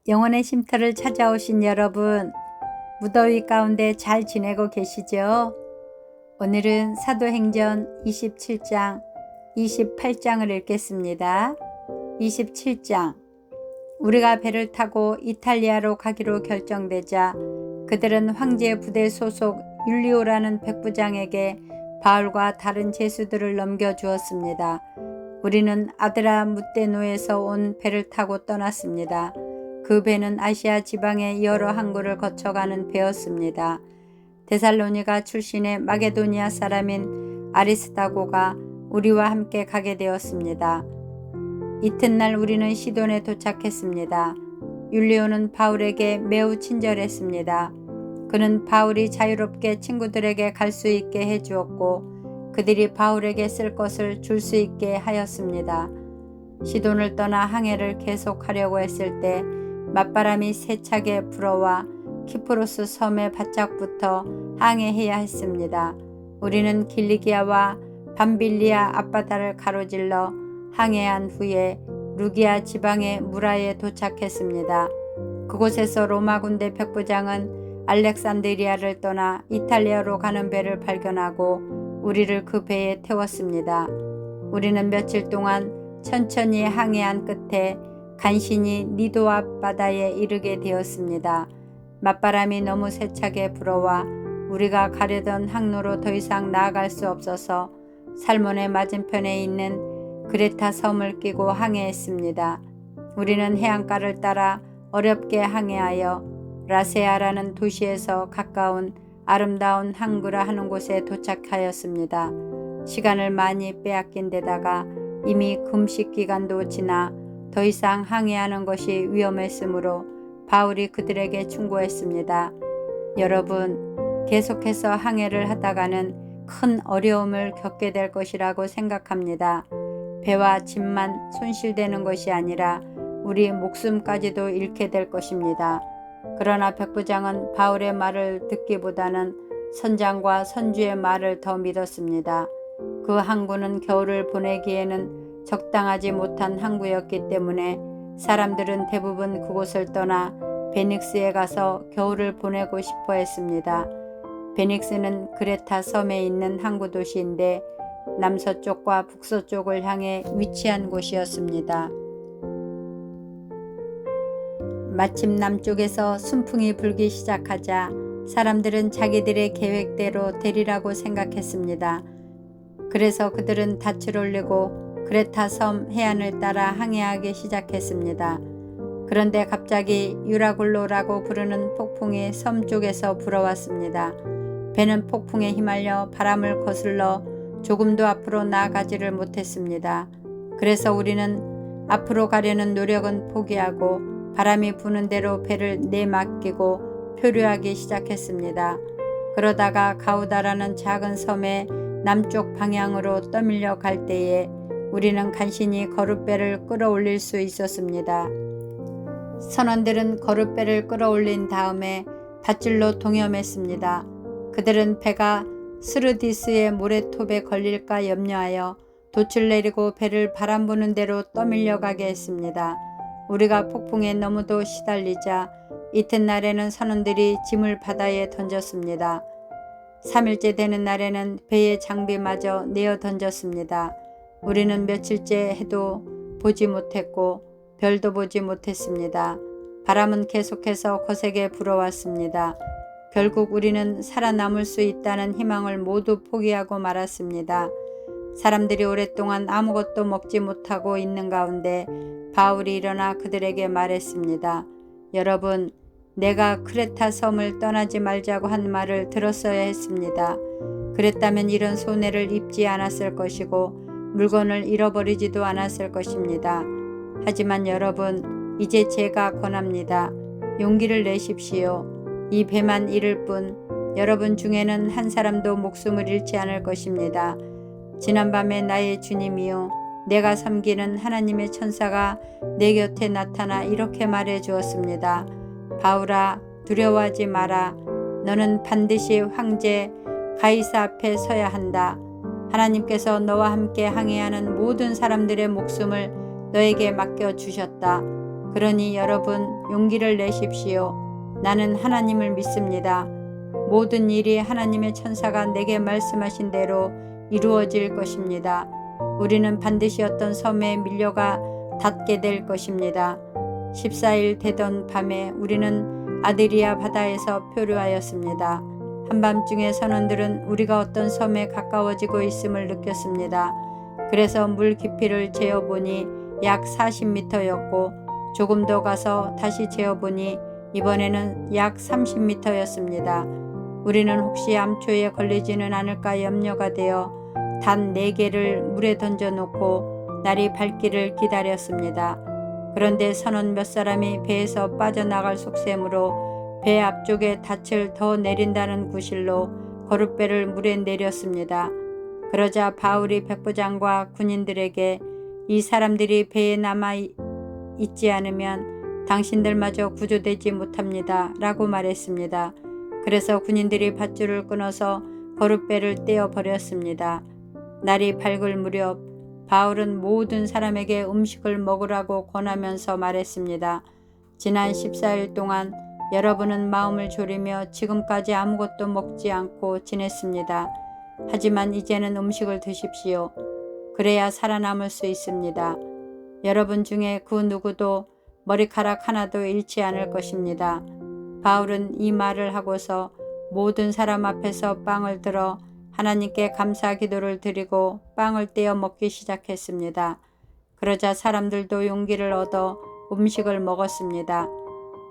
영혼의 쉼터를 찾아오신 여러분, 무더위 가운데 잘 지내고 계시죠? 오늘은 사도행전 27장, 28장을 읽겠습니다. 27장. 우리가 배를 타고 이탈리아로 가기로 결정되자 그들은 황제 부대 소속 율리오라는 백부장에게 바울과 다른 제수들을 넘겨주었습니다. 우리는 아드라무떼노에서 온 배를 타고 떠났습니다. 그 배는 아시아 지방의 여러 항구를 거쳐가는 배였습니다. 데살로니가 출신의 마게도니아 사람인 아리스다고가 우리와 함께 가게 되었습니다. 이튿날 우리는 시돈에 도착했습니다. 율리오는 바울에게 매우 친절했습니다. 그는 바울이 자유롭게 친구들에게 갈 수 있게 해주었고 그들이 바울에게 쓸 것을 줄 수 있게 하였습니다. 시돈을 떠나 항해를 계속하려고 했을 때 맞바람이 세차게 불어와 키프로스 섬에 바짝 붙어 항해해야 했습니다. 우리는 길리기아와 밤빌리아 앞바다를 가로질러 항해한 후에 루기아 지방의 무라에 도착했습니다. 그곳에서 로마 군대 백부장은 알렉산드리아를 떠나 이탈리아로 가는 배를 발견하고 우리를 그 배에 태웠습니다. 우리는 며칠 동안 천천히 항해한 끝에 간신히 니도 앞바다에 이르게 되었습니다. 맞바람이 너무 세차게 불어와 우리가 가려던 항로로 더 이상 나아갈 수 없어서 살몬의 맞은편에 있는 그레타 섬을 끼고 항해했습니다. 우리는 해안가를 따라 어렵게 항해하여 라세아라는 도시에서 가까운 아름다운 항구라 하는 곳에 도착하였습니다. 시간을 많이 빼앗긴 데다가 이미 금식 기간도 지나 더 이상 항해하는 것이 위험했으므로 바울이 그들에게 충고했습니다. 여러분, 계속해서 항해를 하다가는 큰 어려움을 겪게 될 것이라고 생각합니다. 배와 짐만 손실되는 것이 아니라 우리 목숨까지도 잃게 될 것입니다. 그러나 백부장은 바울의 말을 듣기보다는 선장과 선주의 말을 더 믿었습니다. 그 항구는 겨울을 보내기에는 적당하지 못한 항구였기 때문에 사람들은 대부분 그곳을 떠나 베닉스에 가서 겨울을 보내고 싶어 했습니다. 베닉스는 그레타 섬에 있는 항구 도시인데 남서쪽과 북서쪽을 향해 위치한 곳이었습니다. 마침 남쪽에서 순풍이 불기 시작하자 사람들은 자기들의 계획대로 되리라고 생각했습니다. 그래서 그들은 닻을 올리고 그레타 섬 해안을 따라 항해하기 시작했습니다. 그런데 갑자기 유라굴로라고 부르는 폭풍이 섬 쪽에서 불어왔습니다. 배는 폭풍에 휘말려 바람을 거슬러 조금도 앞으로 나아가지를 못했습니다. 그래서 우리는 앞으로 가려는 노력은 포기하고 바람이 부는 대로 배를 내맡기고 표류하기 시작했습니다. 그러다가 가우다라는 작은 섬의 남쪽 방향으로 떠밀려 갈 때에 우리는 간신히 거룻배를 끌어올릴 수 있었습니다. 선원들은 거룻배를 끌어올린 다음에 밧줄로 동여맸습니다. 그들은 배가 스르디스의 모래톱에 걸릴까 염려하여 돛을 내리고 배를 바람 부는 대로 떠밀려 가게 했습니다. 우리가 폭풍에 너무도 시달리자 이튿날에는 선원들이 짐을 바다에 던졌습니다. 3일째 되는 날에는 배의 장비마저 내어 던졌습니다. 우리는 며칠째 해도 보지 못했고 별도 보지 못했습니다. 바람은 계속해서 거세게 불어왔습니다. 결국 우리는 살아남을 수 있다는 희망을 모두 포기하고 말았습니다. 사람들이 오랫동안 아무것도 먹지 못하고 있는 가운데 바울이 일어나 그들에게 말했습니다. 여러분, 내가 크레타 섬을 떠나지 말자고 한 말을 들었어야 했습니다. 그랬다면 이런 손해를 입지 않았을 것이고 물건을 잃어버리지도 않았을 것입니다. 하지만 여러분, 이제 제가 권합니다. 용기를 내십시오. 이 배만 잃을 뿐 여러분 중에는 한 사람도 목숨을 잃지 않을 것입니다. 지난밤에 나의 주님이요, 내가 섬기는 하나님의 천사가 내 곁에 나타나 이렇게 말해 주었습니다. 바울아, 두려워하지 마라. 너는 반드시 황제 가이사 앞에 서야 한다. 하나님께서 너와 함께 항해하는 모든 사람들의 목숨을 너에게 맡겨주셨다. 그러니 여러분 용기를 내십시오. 나는 하나님을 믿습니다. 모든 일이 하나님의 천사가 내게 말씀하신 대로 이루어질 것입니다. 우리는 반드시 어떤 섬에 밀려가 닿게 될 것입니다. 14일 되던 밤에 우리는 아드리아 바다에서 표류하였습니다. 한밤중에 선원들은 우리가 어떤 섬에 가까워지고 있음을 느꼈습니다. 그래서 물 깊이를 재어보니 약 40m였고 조금 더 가서 다시 재어보니 이번에는 약 30m였습니다. 우리는 혹시 암초에 걸리지는 않을까 염려가 되어 단 4개를 물에 던져놓고 날이 밝기를 기다렸습니다. 그런데 선원 몇 사람이 배에서 빠져나갈 속셈으로 배 앞쪽에 닻을 더 내린다는 구실로 거룻배를 물에 내렸습니다. 그러자 바울이 백부장과 군인들에게 이 사람들이 배에 남아 있지 않으면 당신들마저 구조되지 못합니다. 라고 말했습니다. 그래서 군인들이 밧줄을 끊어서 거룻배를 떼어버렸습니다. 날이 밝을 무렵 바울은 모든 사람에게 음식을 먹으라고 권하면서 말했습니다. 지난 14일 동안 여러분은 마음을 졸이며 지금까지 아무것도 먹지 않고 지냈습니다. 하지만 이제는 음식을 드십시오. 그래야 살아남을 수 있습니다. 여러분 중에 그 누구도 머리카락 하나도 잃지 않을 것입니다. 바울은 이 말을 하고서 모든 사람 앞에서 빵을 들어 하나님께 감사 기도를 드리고 빵을 떼어 먹기 시작했습니다. 그러자 사람들도 용기를 얻어 음식을 먹었습니다.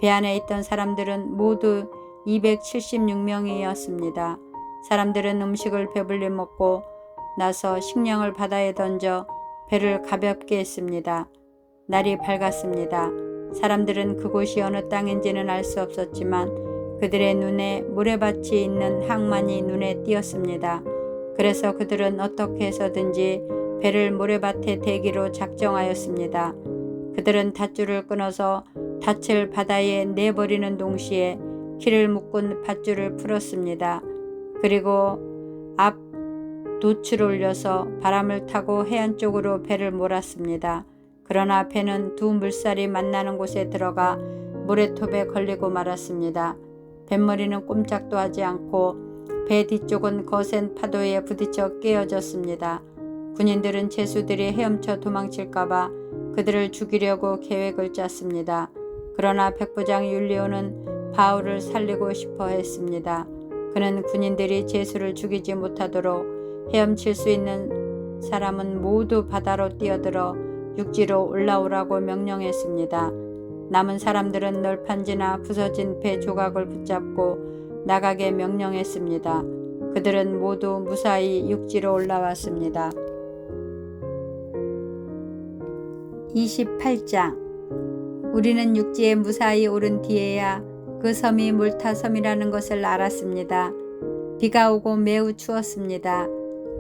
배 안에 있던 사람들은 모두 276명이었습니다. 사람들은 음식을 배불리 먹고 나서 식량을 바다에 던져 배를 가볍게 했습니다. 날이 밝았습니다. 사람들은 그곳이 어느 땅인지는 알 수 없었지만 그들의 눈에 모래밭이 있는 항만이 눈에 띄었습니다. 그래서 그들은 어떻게 해서든지 배를 모래밭에 대기로 작정하였습니다. 그들은 밧줄을 끊어서 닻을 바다에 내버리는 동시에 키를 묶은 밧줄을 풀었습니다. 그리고 앞 돛을 올려서 바람을 타고 해안 쪽으로 배를 몰았습니다. 그러나 배는 두 물살이 만나는 곳에 들어가 모래톱에 걸리고 말았습니다. 뱃머리는 꼼짝도 하지 않고 배 뒤쪽은 거센 파도에 부딪혀 깨어졌습니다. 군인들은 죄수들이 헤엄쳐 도망칠까봐 그들을 죽이려고 계획을 짰습니다. 그러나 백부장 율리오는 바울을 살리고 싶어 했습니다. 그는 군인들이 죄수를 죽이지 못하도록 헤엄칠 수 있는 사람은 모두 바다로 뛰어들어 육지로 올라오라고 명령했습니다. 남은 사람들은 널판지나 부서진 배 조각을 붙잡고 나가게 명령했습니다. 그들은 모두 무사히 육지로 올라왔습니다. 28장. 우리는 육지에 무사히 오른 뒤에야 그 섬이 몰타 섬이라는 것을 알았습니다. 비가 오고 매우 추웠습니다.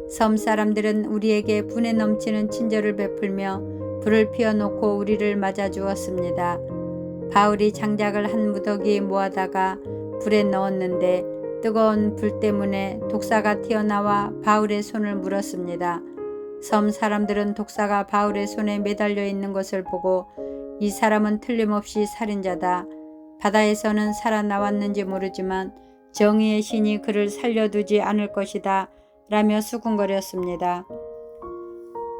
섬 사람들은 우리에게 분에 넘치는 친절을 베풀며 불을 피워놓고 우리를 맞아주었습니다. 바울이 장작을 한 무더기 모아다가 불에 넣었는데 뜨거운 불 때문에 독사가 튀어나와 바울의 손을 물었습니다. 섬 사람들은 독사가 바울의 손에 매달려 있는 것을 보고 이 사람은 틀림없이 살인자다. 바다에서는 살아나왔는지 모르지만 정의의 신이 그를 살려두지 않을 것이다. 라며 수군거렸습니다.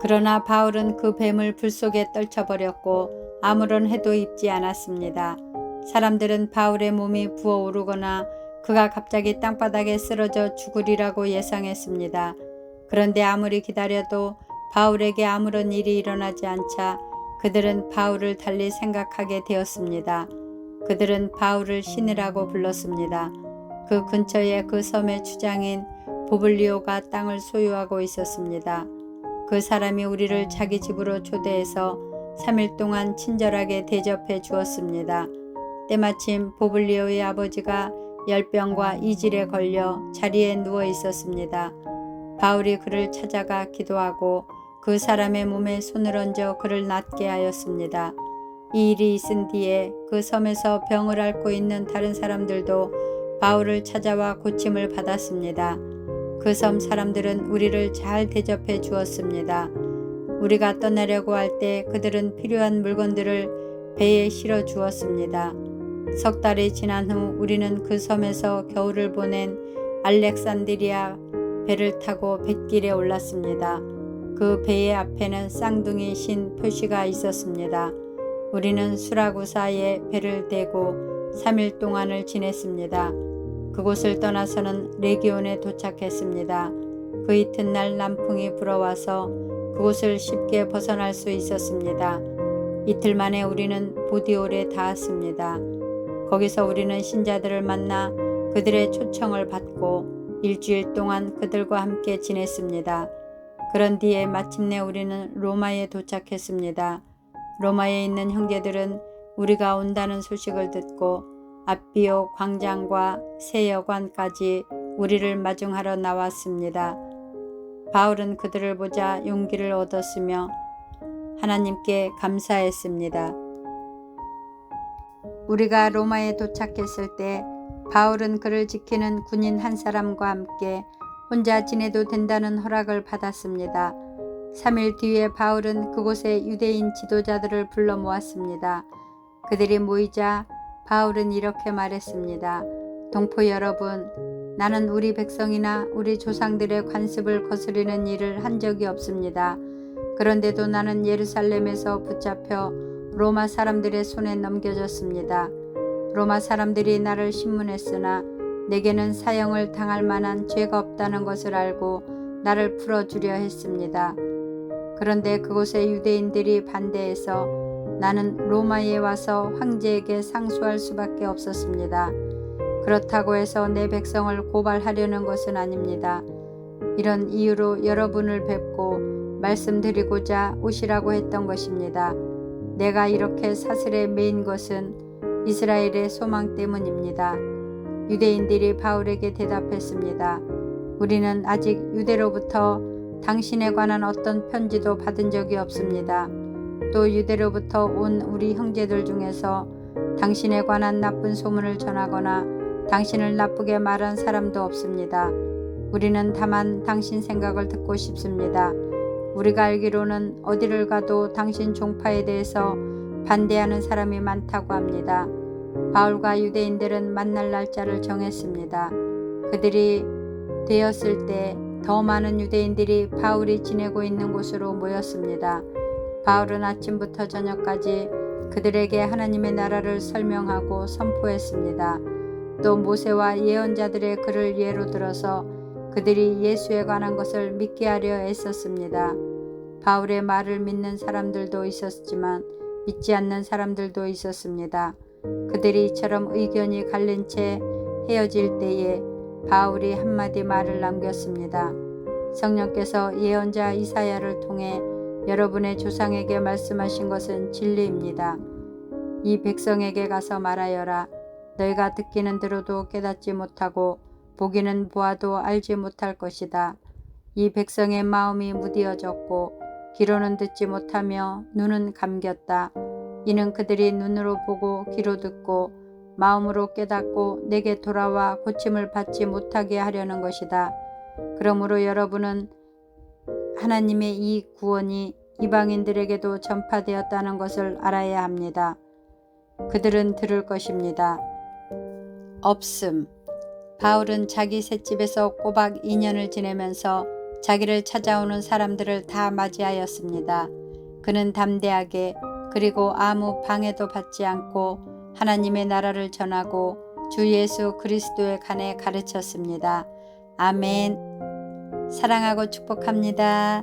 그러나 바울은 그 뱀을 불 속에 떨쳐버렸고 아무런 해도 입지 않았습니다. 사람들은 바울의 몸이 부어오르거나 그가 갑자기 땅바닥에 쓰러져 죽으리라고 예상했습니다. 그런데 아무리 기다려도 바울에게 아무런 일이 일어나지 않자 그들은 바울을 달리 생각하게 되었습니다. 그들은 바울을 신이라고 불렀습니다. 그 근처에 그 섬의 주장인 보블리오가 땅을 소유하고 있었습니다. 그 사람이 우리를 자기 집으로 초대해서 3일 동안 친절하게 대접해 주었습니다. 때마침 보블리오의 아버지가 열병과 이질에 걸려 자리에 누워 있었습니다. 바울이 그를 찾아가 기도하고 그 사람의 몸에 손을 얹어 그를 낫게 하였습니다. 이 일이 있은 뒤에 그 섬에서 병을 앓고 있는 다른 사람들도 바울을 찾아와 고침을 받았습니다. 그 섬 사람들은 우리를 잘 대접해 주었습니다. 우리가 떠나려고 할 때 그들은 필요한 물건들을 배에 실어 주었습니다. 석 달이 지난 후 우리는 그 섬에서 겨울을 보낸 알렉산드리아 배를 타고 뱃길에 올랐습니다. 그 배의 앞에는 쌍둥이 신 표시가 있었습니다. 우리는 수라구사에 배를 대고 3일 동안을 지냈습니다. 그곳을 떠나서는 레기온에 도착했습니다. 그 이튿날 남풍이 불어와서 그곳을 쉽게 벗어날 수 있었습니다. 이틀 만에 우리는 보디올에 닿았습니다. 거기서 우리는 신자들을 만나 그들의 초청을 받고 일주일 동안 그들과 함께 지냈습니다. 그런 뒤에 마침내 우리는 로마에 도착했습니다. 로마에 있는 형제들은 우리가 온다는 소식을 듣고 앞비오 광장과 세여관까지 우리를 마중하러 나왔습니다. 바울은 그들을 보자 용기를 얻었으며 하나님께 감사했습니다. 우리가 로마에 도착했을 때 바울은 그를 지키는 군인 한 사람과 함께 혼자 지내도 된다는 허락을 받았습니다. 3일 뒤에 바울은 그곳에 유대인 지도자들을 불러 모았습니다. 그들이 모이자 바울은 이렇게 말했습니다. 동포 여러분, 나는 우리 백성이나 우리 조상들의 관습을 거스르는 일을 한 적이 없습니다. 그런데도 나는 예루살렘에서 붙잡혀 로마 사람들의 손에 넘겨졌습니다. 로마 사람들이 나를 신문했으나 내게는 사형을 당할 만한 죄가 없다는 것을 알고 나를 풀어주려 했습니다. 그런데 그곳의 유대인들이 반대해서 나는 로마에 와서 황제에게 상소할 수밖에 없었습니다. 그렇다고 해서 내 백성을 고발하려는 것은 아닙니다. 이런 이유로 여러분을 뵙고 말씀드리고자 오시라고 했던 것입니다. 내가 이렇게 사슬에 매인 것은 이스라엘의 소망 때문입니다. 유대인들이 바울에게 대답했습니다. 우리는 아직 유대로부터 당신에 관한 어떤 편지도 받은 적이 없습니다. 또 유대로부터 온 우리 형제들 중에서 당신에 관한 나쁜 소문을 전하거나 당신을 나쁘게 말한 사람도 없습니다. 우리는 다만 당신 생각을 듣고 싶습니다. 우리가 알기로는 어디를 가도 당신 종파에 대해서 반대하는 사람이 많다고 합니다. 바울과 유대인들은 만날 날짜를 정했습니다. 그들이 되었을 때 더 많은 유대인들이 바울이 지내고 있는 곳으로 모였습니다. 바울은 아침부터 저녁까지 그들에게 하나님의 나라를 설명하고 선포했습니다. 또 모세와 예언자들의 글을 예로 들어서 그들이 예수에 관한 것을 믿게 하려 애썼습니다. 바울의 말을 믿는 사람들도 있었지만 믿지 않는 사람들도 있었습니다. 그들이 이처럼 의견이 갈린 채 헤어질 때에 바울이 한마디 말을 남겼습니다. 성령께서 예언자 이사야를 통해 여러분의 조상에게 말씀하신 것은 진리입니다. 이 백성에게 가서 말하여라. 너희가 듣기는 들어도 깨닫지 못하고 보기는 보아도 알지 못할 것이다. 이 백성의 마음이 무디어졌고 귀로는 듣지 못하며 눈은 감겼다. 이는 그들이 눈으로 보고 귀로 듣고 마음으로 깨닫고 내게 돌아와 고침을 받지 못하게 하려는 것이다. 그러므로 여러분은 하나님의 이 구원이 이방인들에게도 전파되었다는 것을 알아야 합니다. 그들은 들을 것입니다. 없음. 바울은 자기 셋집에서 꼬박 2년을 지내면서 자기를 찾아오는 사람들을 다 맞이하였습니다. 그는 담대하게 그리고 아무 방해도 받지 않고 하나님의 나라를 전하고 주 예수 그리스도에 관해 가르쳤습니다. 아멘. 사랑하고 축복합니다.